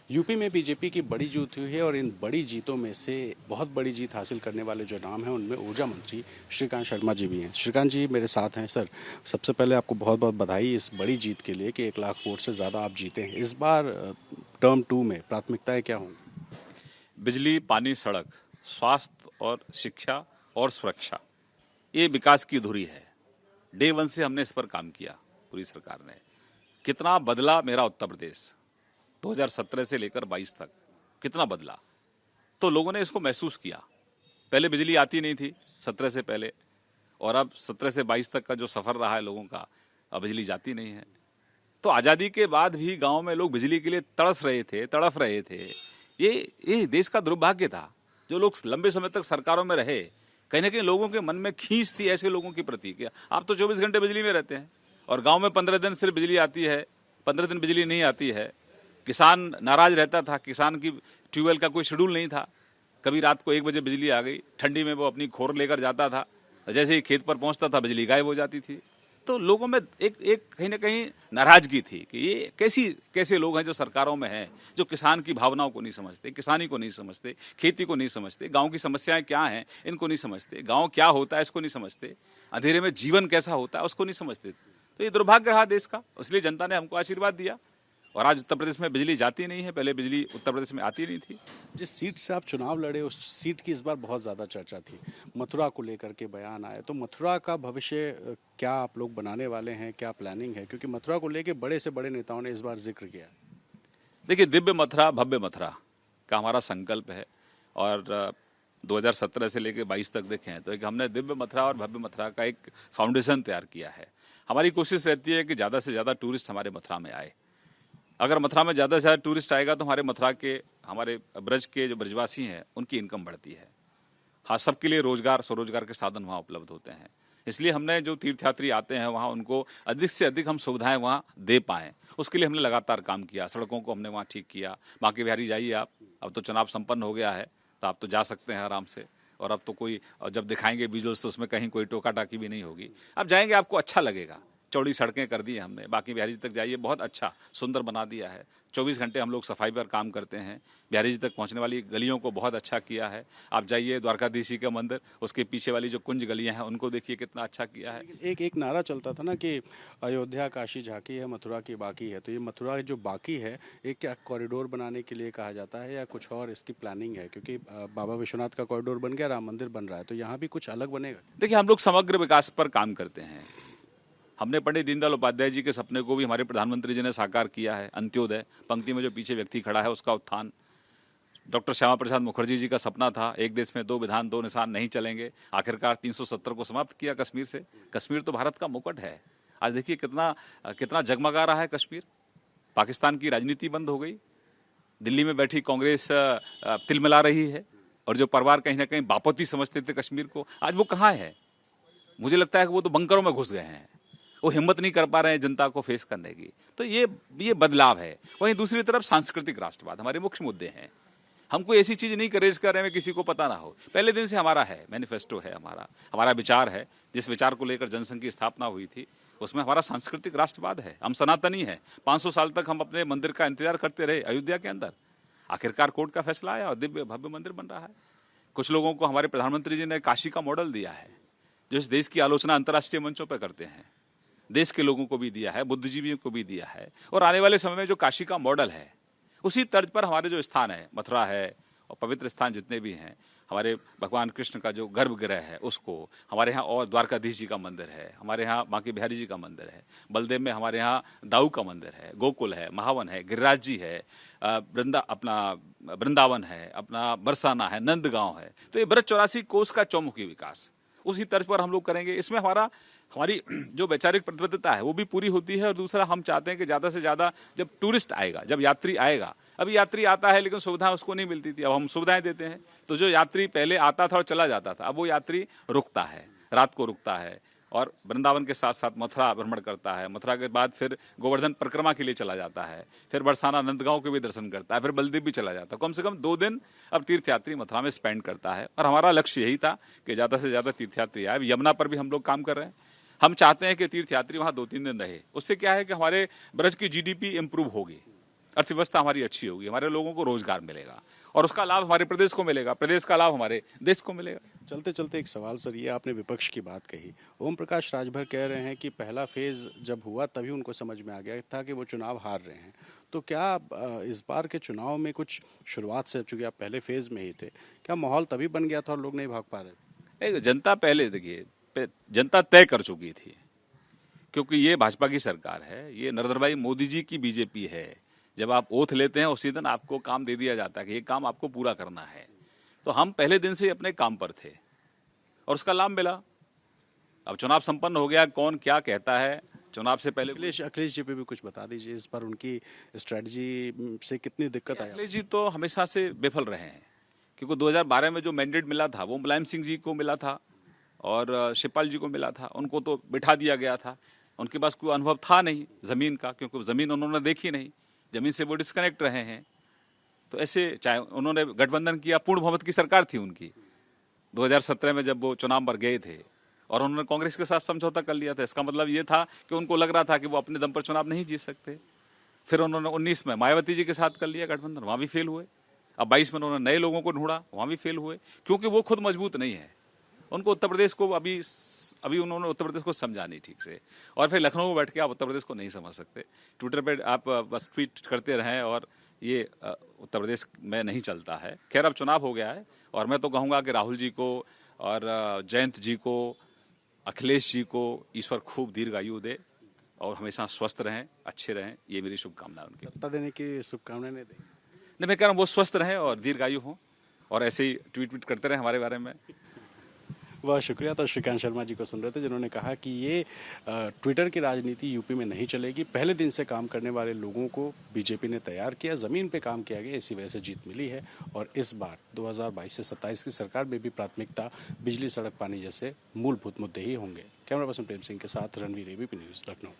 UP में BJP की बड़ी जीत हुई है और इन बड़ी जीतों में से बहुत बड़ी जीत हासिल करने वाले जो नाम हैं उनमें ऊर्जा मंत्री श्रीकांत शर्मा जी भी हैं। श्रीकांत जी मेरे साथ हैं। सर, सबसे पहले आपको बहुत बहुत बधाई इस बड़ी जीत के लिए कि 1 लाख वोट से ज़्यादा आप जीते हैं। इस बार टर्म 2 में प्राथमिकताएं क्या होंगी? बिजली, पानी, सड़क, स्वास्थ्य और शिक्षा और सुरक्षा, ये विकास की धुरी है। डे वन से हमने इस पर काम किया, पूरी सरकार ने। कितना बदला मेरा उत्तर प्रदेश 2017 से लेकर 22 तक, कितना बदला। तो लोगों ने इसको महसूस किया। पहले बिजली आती नहीं थी 17 से पहले, और अब 17 से 22 तक का जो सफर रहा है लोगों का, अब बिजली जाती नहीं है। तो आज़ादी के बाद भी गांव में लोग बिजली के लिए तरस रहे थे, तड़फ रहे थे। ये देश का दुर्भाग्य था। जो लोग लंबे समय तक सरकारों में रहे, कहीं ना कहीं लोगों के मन में खींच थी ऐसे लोगों की प्रति। आप तो 24 घंटे बिजली में रहते हैं और गांव में 15 दिन सिर्फ बिजली आती है, 15 दिन बिजली नहीं आती है। किसान नाराज रहता था, किसान की ट्यूबवेल का कोई शेड्यूल नहीं था। कभी रात को 1 बजे बिजली आ गई, ठंडी में वो अपनी खोर लेकर जाता था, जैसे ही खेत पर पहुंचता था बिजली गायब हो जाती थी। तो लोगों में एक कहीं ना कहीं नाराजगी थी कि ये कैसे लोग हैं जो सरकारों में हैं, जो किसान की भावनाओं को नहीं समझते, किसानी को नहीं समझते, खेती को नहीं समझते, गांव की समस्याएं क्या हैं इनको नहीं समझते, गांव क्या होता है इसको नहीं समझते, अंधेरे में जीवन कैसा होता है उसको नहीं समझते। तो ये दुर्भाग्य रहा देश का, इसलिए जनता ने हमको आशीर्वाद दिया। और आज उत्तर प्रदेश में बिजली जाती नहीं है, पहले बिजली उत्तर प्रदेश में आती नहीं थी। जिस सीट से आप चुनाव लड़े उस सीट की इस बार बहुत ज़्यादा चर्चा थी। मथुरा को लेकर के बयान आए, तो मथुरा का भविष्य क्या आप लोग बनाने वाले हैं, क्या प्लानिंग है? क्योंकि मथुरा को लेकर बड़े से बड़े नेताओं ने इस बार जिक्र किया। देखिए, दिव्य मथुरा भव्य मथुरा का हमारा संकल्प है। और 2017 से लेकर 22 तक देखें तो एक हमने दिव्य मथुरा और भव्य मथुरा का एक फाउंडेशन तैयार किया है। हमारी कोशिश रहती है कि ज़्यादा से ज़्यादा टूरिस्ट हमारे मथुरा में आए। अगर मथुरा में ज़्यादा से ज़्यादा टूरिस्ट आएगा तो हमारे मथुरा के, हमारे ब्रज के जो ब्रजवासी हैं उनकी इनकम बढ़ती है। हाँ, सबके लिए रोजगार, स्वरोजगार के साधन वहाँ उपलब्ध होते हैं। इसलिए हमने जो तीर्थयात्री आते हैं वहाँ उनको अधिक से अधिक हम सुविधाएं वहाँ दे पाएँ, उसके लिए हमने लगातार काम किया। सड़कों को हमने वहाँ ठीक किया। बांके बिहारी जाइए आप, अब तो चुनाव संपन्न हो गया है तो आप तो जा सकते हैं आराम से। और अब तो कोई, जब दिखाएंगे विजुअल्स तो उसमें कहीं कोई टोका टाकी भी नहीं होगी। आप जाएंगे आपको अच्छा लगेगा। चौड़ी सड़कें कर दी हैं हमने। बाकी बिहारी जी तक जाइए, बहुत अच्छा सुंदर बना दिया है। 24 घंटे हम लोग सफाई पर काम करते हैं। बिहारी जी तक पहुंचने वाली गलियों को बहुत अच्छा किया है। आप जाइए द्वारकाधीश जी का मंदिर, उसके पीछे वाली जो कुंज गलियां हैं उनको देखिए कितना अच्छा किया है। एक नारा चलता था ना कि अयोध्या काशी झांकी है, मथुरा की बाकी है। तो ये मथुरा जो बाकी है, एक क्या कॉरिडोर बनाने के लिए कहा जाता है या कुछ और इसकी प्लानिंग है? क्योंकि बाबा विश्वनाथ का कॉरिडोर बन गया, राम मंदिर बन रहा है, तो यहाँ भी कुछ अलग बनेगा? देखिए, हम लोग समग्र विकास पर काम करते हैं। हमने पंडित दीनदयाल उपाध्याय जी के सपने को भी हमारे प्रधानमंत्री जी ने साकार किया है। अंत्योदय, पंक्ति में जो पीछे व्यक्ति खड़ा है उसका उत्थान। डॉक्टर श्यामा प्रसाद मुखर्जी जी का सपना था, एक देश में 2 विधान 2 निशान नहीं चलेंगे। आखिरकार 370 को समाप्त किया कश्मीर से। कश्मीर तो भारत का मुकुट है। आज देखिए कितना जगमगा रहा है कश्मीर। पाकिस्तान की राजनीति बंद हो गई। दिल्ली में बैठी कांग्रेस तिलमिला रही है। और जो परिवार कहीं ना कहीं बापती समझते थे कश्मीर को, आज वो कहाँ है? मुझे लगता है कि वो तो बंकरों में घुस गए हैं। वो हिम्मत नहीं कर पा रहे हैं जनता को फेस करने की। तो ये बदलाव है। वहीं दूसरी तरफ सांस्कृतिक राष्ट्रवाद हमारे मुख्य मुद्दे हैं। हम कोई ऐसी चीज नहीं करेज कर रहे हैं किसी को पता ना हो। पहले दिन से हमारा है, मैनिफेस्टो है, हमारा विचार है। जिस विचार को लेकर जनसंघ की स्थापना हुई थी उसमें हमारा सांस्कृतिक राष्ट्रवाद है। हम सनातनी है। 500 साल तक हम अपने मंदिर का इंतजार करते रहे अयोध्या के अंदर। आखिरकार कोर्ट का फैसला आया और दिव्य भव्य मंदिर बन रहा है। कुछ लोगों को हमारे प्रधानमंत्री जी ने काशी का मॉडल दिया है, जो इस देश की आलोचना अंतर्राष्ट्रीय मंचों पर करते हैं। देश के लोगों को भी दिया है, बुद्धिजीवियों को भी दिया है। और आने वाले समय में जो काशी का मॉडल है उसी तर्ज पर हमारे जो स्थान है, मथुरा है और पवित्र स्थान जितने भी हैं, हमारे भगवान कृष्ण का जो गर्भगृह है उसको, हमारे यहाँ और द्वारकाधीश जी का मंदिर है, हमारे यहाँ बांके बिहारी जी का मंदिर है, बलदेव में हमारे यहाँ दाऊ का मंदिर है, गोकुल है, महावन है, गिरिराज जी है, वृंदावन है, अपना बरसाना है, नंदगांव है। तो ये ब्रज 84 कोस का चौमुखी विकास उसी तर्ज पर हम लोग करेंगे। इसमें हमारी जो वैचारिक प्रतिबद्धता है वो भी पूरी होती है। और दूसरा, हम चाहते हैं कि ज़्यादा से ज़्यादा जब टूरिस्ट आएगा, जब यात्री आएगा, अभी यात्री आता है लेकिन सुविधाएं उसको नहीं मिलती थी, अब हम सुविधाएं देते हैं। तो जो यात्री पहले आता था और चला जाता था, अब वो यात्री रुकता है, रात को रुकता है और वृंदावन के साथ साथ मथुरा भ्रमण करता है। मथुरा के बाद फिर गोवर्धन परिक्रमा के लिए चला जाता है, फिर बरसाना नंदगांव के भी दर्शन करता है, फिर बलदेव भी चला जाता है। कम से कम 2 दिन अब तीर्थयात्री मथुरा में स्पेंड करता है। और हमारा लक्ष्य यही था कि ज़्यादा से ज़्यादा तीर्थयात्री आए। यमुना पर भी हम लोग काम कर रहे हैं। हम चाहते हैं कि तीर्थयात्री वहाँ 2-3 दिन रहे। उससे क्या है कि हमारे ब्रज की GDP इंप्रूव होगी। अर्थव्यवस्था हमारी अच्छी होगी, हमारे लोगों को रोजगार मिलेगा और उसका लाभ हमारे प्रदेश को मिलेगा, प्रदेश का लाभ हमारे देश को मिलेगा। चलते चलते एक सवाल सर, ये आपने विपक्ष की बात कही, ओम प्रकाश राजभर कह रहे हैं कि पहला फेज जब हुआ तभी उनको समझ में आ गया था कि वो चुनाव हार रहे हैं। तो क्या इस बार के चुनाव में कुछ शुरुआत से, चूंकि आप पहले फेज में ही थे, क्या माहौल तभी बन गया था और लोग नहीं भाग पा रहे थे? जनता पहले देखिए, जनता तय कर चुकी थी, क्योंकि ये भाजपा की सरकार है, ये नरेंद्र भाई मोदी जी की बीजेपी है। जब आप ओथ लेते हैं उसी दिन आपको काम दे दिया जाता है कि ये काम आपको पूरा करना है। तो हम पहले दिन से अपने काम पर थे और उसका लाभ मिला। अब चुनाव संपन्न हो गया, कौन क्या कहता है, चुनाव से पहले अखिलेश जी पे भी कुछ बता दीजिए, इस पर उनकी स्ट्रेटजी से कितनी दिक्कत आई? अखिलेश जी तो हमेशा से विफल रहे हैं, क्योंकि 2012 में जो मैंडेट मिला था वो मुलायम सिंह जी को मिला था और शिवपाल जी को मिला था। उनको तो बिठा दिया गया था, उनके पास कोई अनुभव था नहीं जमीन का, क्योंकि जमीन उन्होंने देखी नहीं, जमीन से वो डिस्कनेक्ट रहे हैं। तो ऐसे चाहे उन्होंने गठबंधन किया, पूर्ण बहुमत की सरकार थी उनकी 2017 में जब वो चुनाव पर गए थे और उन्होंने कांग्रेस के साथ समझौता कर लिया था। इसका मतलब ये था कि उनको लग रहा था कि वो अपने दम पर चुनाव नहीं जीत सकते। फिर उन्होंने 19 में मायावती जी के साथ कर लिया गठबंधन, वहां भी फेल हुए। अब 22 में उन्होंने नए लोगों को ढूंढा, वहां भी फेल हुए, क्योंकि वो खुद मजबूत नहीं है। उनको उत्तर प्रदेश को अभी उन्होंने उत्तर प्रदेश को समझा नहीं ठीक से। और फिर लखनऊ में बैठ के आप उत्तर प्रदेश को नहीं समझ सकते। ट्विटर पे आप बस ट्वीट करते रहें और ये उत्तर प्रदेश में नहीं चलता है। खैर, अब चुनाव हो गया है और मैं तो कहूँगा कि राहुल जी को और जयंत जी को, अखिलेश जी को ईश्वर खूब दीर्घायु दे और हमेशा स्वस्थ रहें, अच्छे रहें, ये मेरी शुभकामना है उनकी। सत्ता देने की शुभकामनाएं नहीं दें? नहीं, मैं कह रहा हूँ वो स्वस्थ रहें और दीर्घायु हों और ऐसे ही ट्वीट करते रहें हमारे बारे में। बहुत शुक्रिया। तो श्रीकांत शर्मा जी को सुन रहे थे, जिन्होंने कहा कि ये ट्विटर की राजनीति यूपी में नहीं चलेगी। पहले दिन से काम करने वाले लोगों को बीजेपी ने तैयार किया, ज़मीन पे काम किया गया, इसी वजह से जीत मिली है। और इस बार 2022 से 27 की सरकार में भी प्राथमिकता बिजली, सड़क, पानी जैसे मूलभूत मुद्दे ही होंगे। कैमरा पर्सन प्रेम सिंह के साथ रणवीर, एबीपी न्यूज़, लखनऊ।